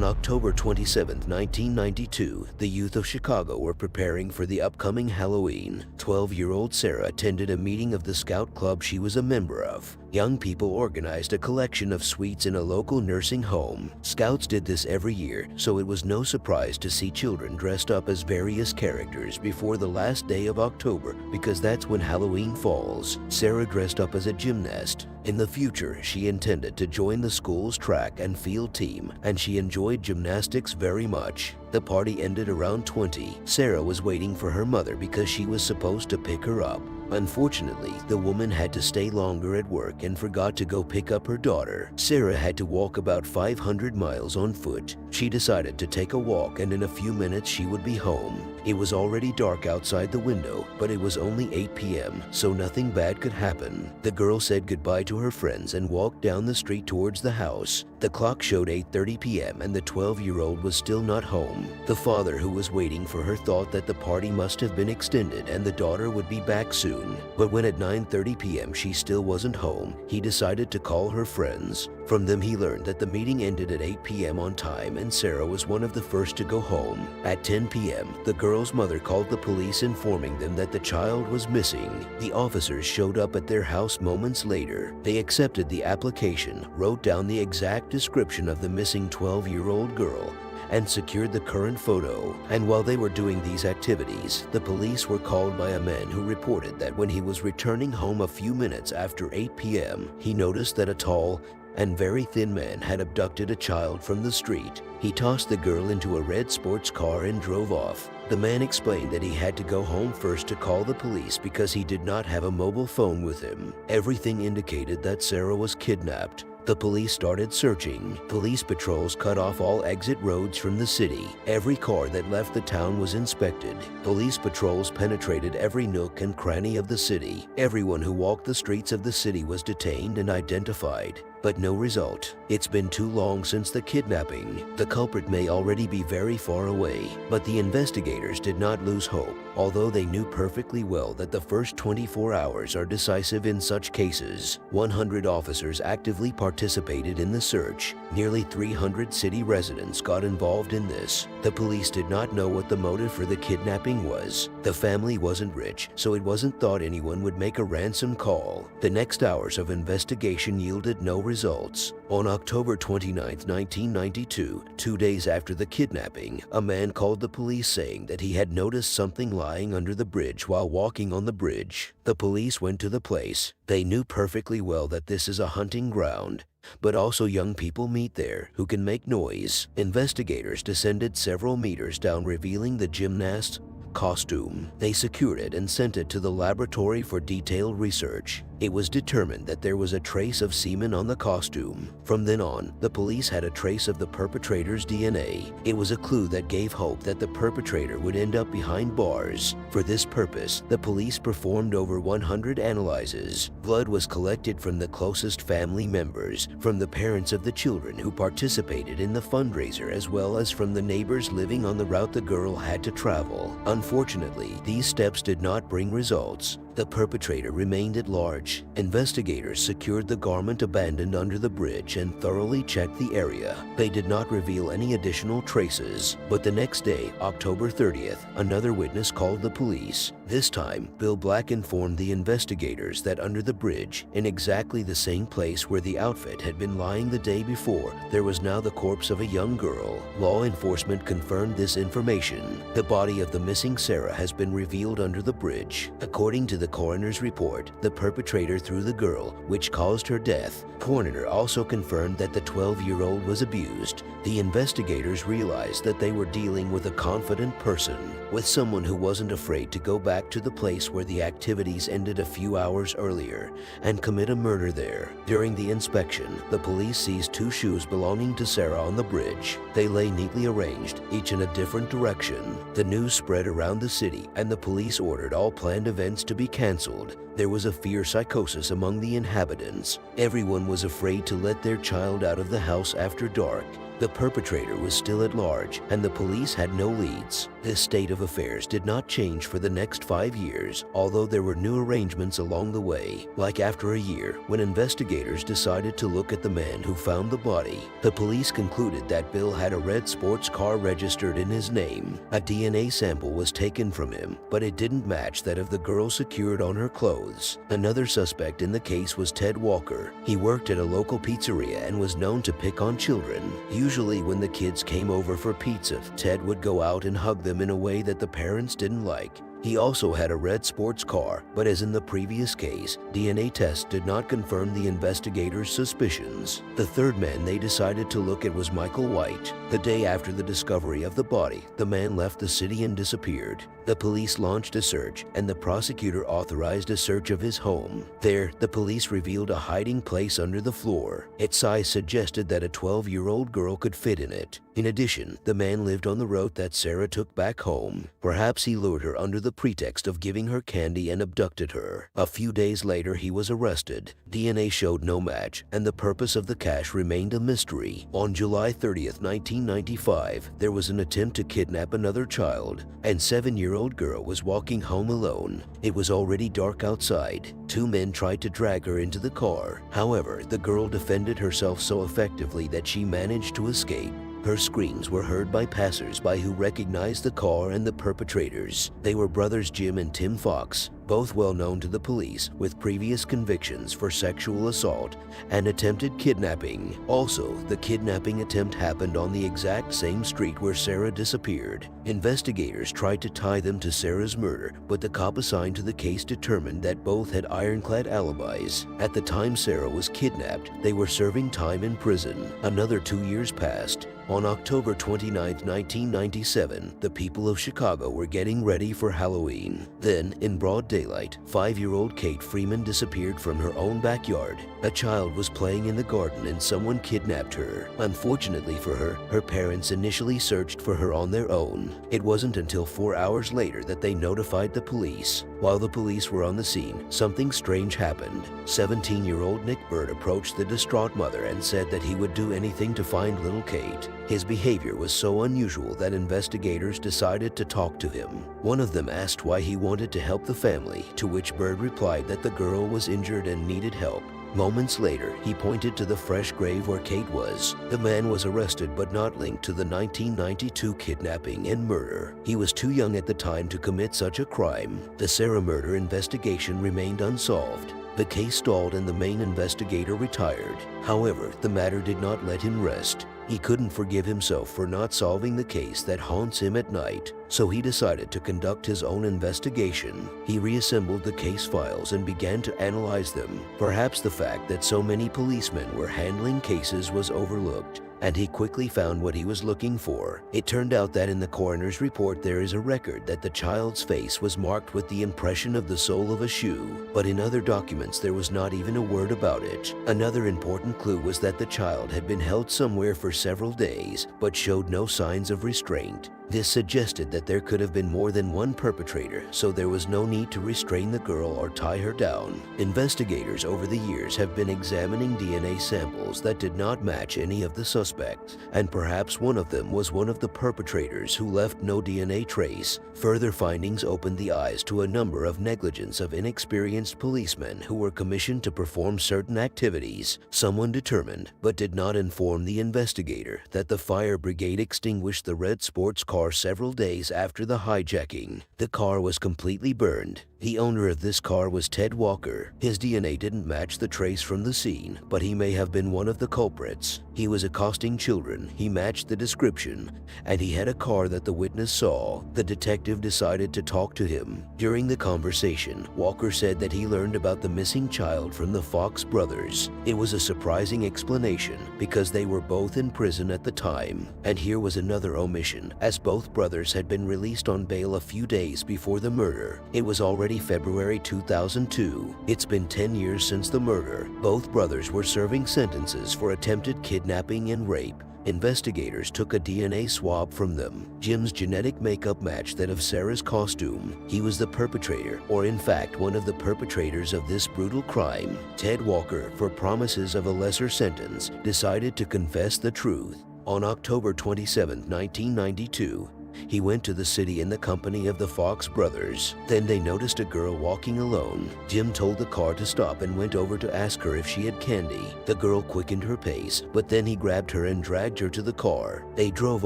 On October 27, 1992, the youth of Chicago were preparing for the upcoming Halloween. 12-year-old Sarah attended a meeting of the Scout Club she was a member of. Young people organized a collection of suites in a local nursing home. Scouts did this every year, so it was no surprise to see children dressed up as various characters before the last day of October, because that's when Halloween falls. Sarah dressed up as a gymnast. In the future, she intended to join the school's track and field team, and she enjoyed gymnastics very much. The party ended around 20. Sarah was waiting for her mother because she was supposed to pick her up. Unfortunately, the woman had to stay longer at work and forgot to go pick up her daughter. Sarah had to walk about 500 miles on foot. She decided to take a walk, and in a few minutes she would be home. It was already dark outside the window, but it was only 8 p.m., so nothing bad could happen. The girl said goodbye to her friends and walked down the street towards the house. The clock showed 8:30 p.m. and the 12-year-old was still not home. The father, who was waiting for her, thought that the party must have been extended and the daughter would be back soon. But when at 9:30 p.m. she still wasn't home, he decided to call her friends. From them he learned that the meeting ended at 8 p.m. on time and Sarah was one of the first to go home. At 10 p.m., the girl's mother called the police, informing them that the child was missing. The officers showed up at their house moments later. They accepted the application, wrote down the exact description of the missing 12-year-old girl, and secured the current photo. And while they were doing these activities, the police were called by a man who reported that when he was returning home a few minutes after 8 p.m., he noticed that a tall and very thin man had abducted a child from the street. He tossed the girl into a red sports car and drove off. The man explained that he had to go home first to call the police because he did not have a mobile phone with him. Everything indicated that Sarah was kidnapped. The police started searching. Police patrols cut off all exit roads from the city. Every car that left the town was inspected. Police patrols penetrated every nook and cranny of the city. Everyone who walked the streets of the city was detained and identified, but no result. It's been too long since the kidnapping. The culprit may already be very far away, but the investigators did not lose hope. Although they knew perfectly well that the first 24 hours are decisive in such cases, 100 officers actively participated in the search. Nearly 300 city residents got involved in this. The police did not know what the motive for the kidnapping was. The family wasn't rich, so it wasn't thought anyone would make a ransom call. The next hours of investigation yielded no results. On October 29, 1992, 2 days after the kidnapping, a man called the police saying that he had noticed something lying under the bridge while walking on the bridge. The police went to the place. They knew perfectly well that this is a hunting ground, but also young people meet there who can make noise. Investigators descended several meters down, revealing the gymnast's costume. They secured it and sent it to the laboratory for detailed research. It was determined that there was a trace of semen on the costume. From then on, the police had a trace of the perpetrator's DNA. It was a clue that gave hope that the perpetrator would end up behind bars. For this purpose, the police performed over 100 analyses. Blood was collected from the closest family members, from the parents of the children who participated in the fundraiser, as well as from the neighbors living on the route the girl had to travel. Unfortunately, these steps did not bring results. The perpetrator remained at large. Investigators secured the garment abandoned under the bridge and thoroughly checked the area. They did not reveal any additional traces, but the next day, October 30th, another witness called the police. This time, Bill Black informed the investigators that under the bridge, in exactly the same place where the outfit had been lying the day before, there was now the corpse of a young girl. Law enforcement confirmed this information. The body of the missing Sarah has been revealed under the bridge. According to the coroner's report, the perpetrator threw the girl, which caused her death. Coroner also confirmed that the 12-year-old was abused. The investigators realized that they were dealing with a confident person, with someone who wasn't afraid to go back to the place where the activities ended a few hours earlier and commit a murder there. During the inspection, the police seized 2 shoes belonging to Sarah on the bridge. They lay neatly arranged, each in a different direction. The news spread around the city, and the police ordered all planned events to be canceled. There was a fear psychosis among the inhabitants. Everyone was afraid to let their child out of the house after dark. The perpetrator was still at large, and the police had no leads. This state of affairs did not change for the next 5 years, although there were new arrangements along the way. Like after a year, when investigators decided to look at the man who found the body, the police concluded that Bill had a red sports car registered in his name. A DNA sample was taken from him, but it didn't match that of the girl secured on her clothes. Another suspect in the case was Ted Walker. He worked at a local pizzeria and was known to pick on children. Usually when the kids came over for pizza, Ted would go out and hug them in a way that the parents didn't like. He also had a red sports car, but as in the previous case, DNA tests did not confirm the investigators' suspicions. The third man they decided to look at was Michael White. The day after the discovery of the body, the man left the city and disappeared. The police launched a search, and the prosecutor authorized a search of his home. There, the police revealed a hiding place under the floor. Its size suggested that a 12-year-old girl could fit in it. In addition, the man lived on the road that Sarah took back home. Perhaps he lured her under the pretext of giving her candy and abducted her. A few days later, he was arrested. DNA showed no match, and the purpose of the cash remained a mystery. On July 30th, 1995, there was an attempt to kidnap another child, and 7-year-old girl was walking home alone. It was already dark outside. 2 men tried to drag her into the car. However, the girl defended herself so effectively that she managed to escape. Her screams were heard by passers-by who recognized the car and the perpetrators. They were brothers Jim and Tim Fox, both well known to the police, with previous convictions for sexual assault and attempted kidnapping. Also, the kidnapping attempt happened on the exact same street where Sarah disappeared. Investigators tried to tie them to Sarah's murder, but the cop assigned to the case determined that both had ironclad alibis. At the time Sarah was kidnapped, they were serving time in prison. Another 2 years passed. On October 29, 1997, the people of Chicago were getting ready for Halloween. Then, in broad daylight, 5-year-old Kate Freeman disappeared from her own backyard. A child was playing in the garden and someone kidnapped her. Unfortunately for her, her parents initially searched for her on their own. It wasn't until 4 hours later that they notified the police. While the police were on the scene, something strange happened. 17-year-old Nick Bird approached the distraught mother and said that he would do anything to find little Kate. His behavior was so unusual that investigators decided to talk to him. One of them asked why he wanted to help the family, to which Bird replied that the girl was injured and needed help. Moments later, he pointed to the fresh grave where Kate was. The man was arrested but not linked to the 1992 kidnapping and murder. He was too young at the time to commit such a crime. The Sarah murder investigation remained unsolved. The case stalled and the main investigator retired. However, the matter did not let him rest. He couldn't forgive himself for not solving the case that haunts him at night, so he decided to conduct his own investigation. He reassembled the case files and began to analyze them. Perhaps the fact that so many policemen were handling cases was overlooked, and he quickly found what he was looking for. It turned out that in the coroner's report there is a record that the child's face was marked with the impression of the sole of a shoe, but in other documents there was not even a word about it. Another important clue was that the child had been held somewhere for several days, but showed no signs of restraint. This suggested that there could have been more than one perpetrator, so there was no need to restrain the girl or tie her down. Investigators over the years have been examining DNA samples that did not match any of the suspects, and perhaps one of them was one of the perpetrators who left no DNA trace. Further findings opened the eyes to a number of negligence of inexperienced policemen who were commissioned to perform certain activities. Someone determined, but did not inform the investigator, that the fire brigade extinguished the red sports car several days after the hijacking. The car was completely burned. The owner of this car was Ted Walker. His DNA didn't match the trace from the scene, but he may have been one of the culprits. He was accosting children, he matched the description, and he had a car that the witness saw. The detective decided to talk to him. During the conversation, Walker said that he learned about the missing child from the Fox brothers. It was a surprising explanation because they were both in prison at the time. And here was another omission, as both brothers had been released on bail a few days before the murder. It was already February 2002. It's been 10 years since the murder. Both brothers were serving sentences for attempted kidnapping and rape. Investigators took a DNA swab from them. Jim's genetic makeup matched that of Sarah's costume. He was the perpetrator, or in fact one of the perpetrators of this brutal crime. Ted Walker, for promises of a lesser sentence, decided to confess the truth. On October 27, 1992, he went to the city in the company of the Fox brothers. Then they noticed a girl walking alone. Jim told the car to stop and went over to ask her if she had candy. The girl quickened her pace, but then he grabbed her and dragged her to the car. They drove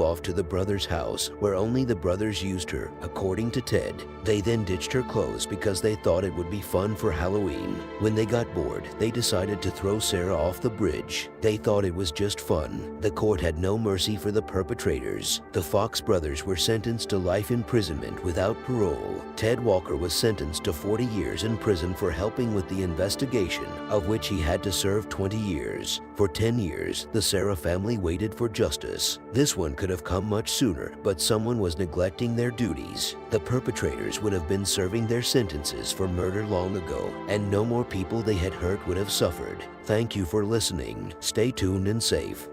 off to the brothers' house, where only the brothers used her, according to Ted. They then ditched her clothes because they thought it would be fun for Halloween. When they got bored, they decided to throw Sarah off the bridge. They thought it was just fun. The court had no mercy for the perpetrators. The Fox brothers were sentenced to life imprisonment without parole. Ted Walker was sentenced to 40 years in prison for helping with the investigation, of which he had to serve 20 years. For 10 years, the Sarah family waited for justice. This one could have come much sooner, but someone was neglecting their duties. The perpetrators would have been serving their sentences for murder long ago, and no more people they had hurt would have suffered. Thank you for listening. Stay tuned and safe.